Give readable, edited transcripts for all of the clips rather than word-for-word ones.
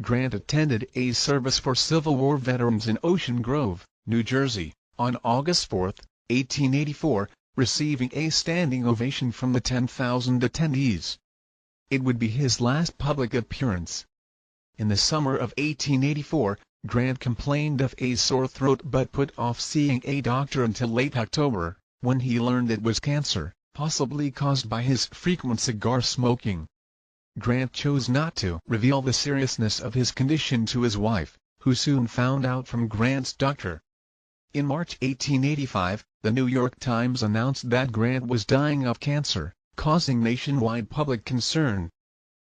Grant attended a service for Civil War veterans in Ocean Grove, New Jersey, on August 4, 1884, receiving a standing ovation from the 10,000 attendees. It would be his last public appearance. In the summer of 1884, Grant complained of a sore throat but put off seeing a doctor until late October, when he learned it was cancer, possibly caused by his frequent cigar smoking. Grant chose not to reveal the seriousness of his condition to his wife, who soon found out from Grant's doctor. In March 1885, the New York Times announced that Grant was dying of cancer, causing nationwide public concern.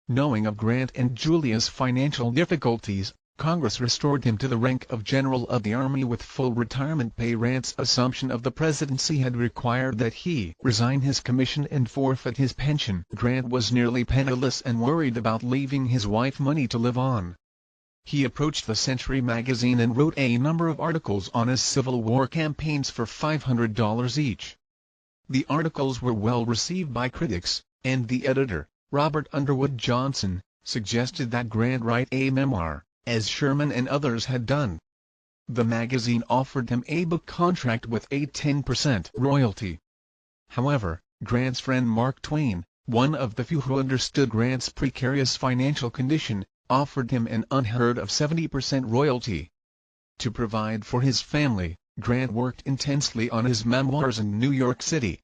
Knowing of Grant and Julia's financial difficulties, Congress restored him to the rank of General of the Army with full retirement pay. Grant's assumption of the presidency had required that he resign his commission and forfeit his pension. Grant was nearly penniless and worried about leaving his wife money to live on. He approached the Century magazine and wrote a number of articles on his Civil War campaigns for $500 each. The articles were well received by critics, and the editor, Robert Underwood Johnson, suggested that Grant write a memoir, as Sherman and others had done. The magazine offered him a book contract with a 10% royalty. However, Grant's friend Mark Twain, one of the few who understood Grant's precarious financial condition, offered him an unheard of 70% royalty. To provide for his family, Grant worked intensely on his memoirs in New York City.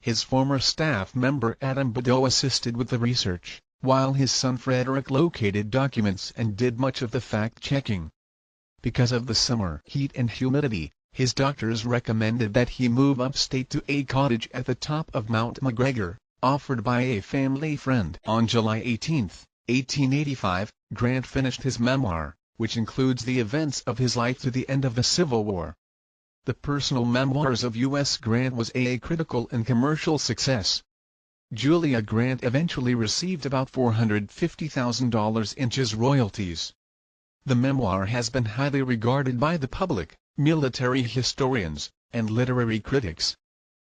His former staff member Adam Badeau assisted with the research, while his son Frederick located documents and did much of the fact-checking. Because of the summer heat and humidity, his doctors recommended that he move upstate to a cottage at the top of Mount McGregor, offered by a family friend. On July 18, 1885, Grant finished his memoir, which includes the events of his life to the end of the Civil War. The Personal Memoirs of U.S. Grant was a critical and commercial success. Julia Grant eventually received about $450,000 in his royalties. The memoir has been highly regarded by the public, military historians, and literary critics.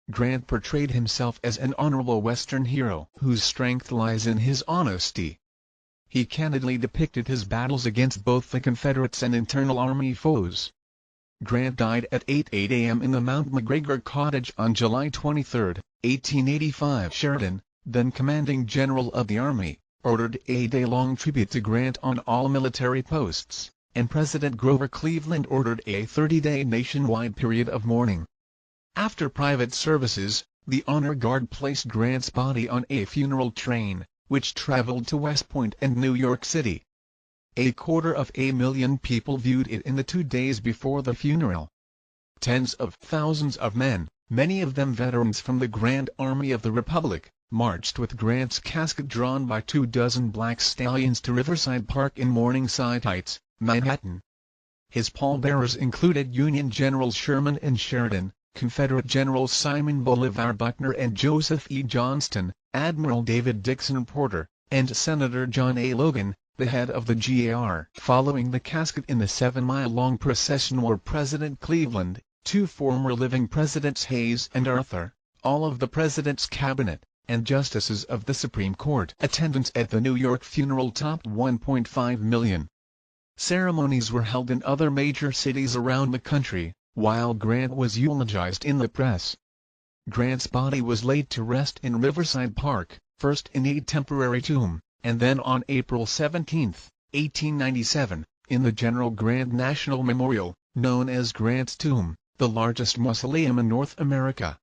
Grant portrayed himself as an honorable Western hero whose strength lies in his honesty. He candidly depicted his battles against both the Confederates and internal Army foes. Grant died at 8:08 a.m. in the Mount McGregor cottage on July 23, 1885. Sheridan, then commanding General of the Army, ordered a day-long tribute to Grant on all military posts, and President Grover Cleveland ordered a 30-day nationwide period of mourning. After private services, the Honor Guard placed Grant's body on a funeral train, which traveled to West Point and New York City. 250,000 people viewed it in the 2 days before the funeral. Tens of thousands of men, many of them veterans from the Grand Army of the Republic, marched with Grant's casket drawn by 24 black stallions to Riverside Park in Morningside Heights, Manhattan. His pallbearers included Union Generals Sherman and Sheridan, Confederate Generals Simon Bolivar Buckner and Joseph E. Johnston, Admiral David Dixon Porter, and Senator John A. Logan, the head of the GAR. Following the casket in the 7-mile-long procession were President Cleveland, 2 former living presidents Hayes and Arthur, all of the president's cabinet, and justices of the Supreme Court. Attendance at the New York funeral topped 1.5 million. Ceremonies were held in other major cities around the country, while Grant was eulogized in the press. Grant's body was laid to rest in Riverside Park, first in a temporary tomb, and then on April 17, 1897, in the General Grant National Memorial, known as Grant's Tomb, the largest mausoleum in North America.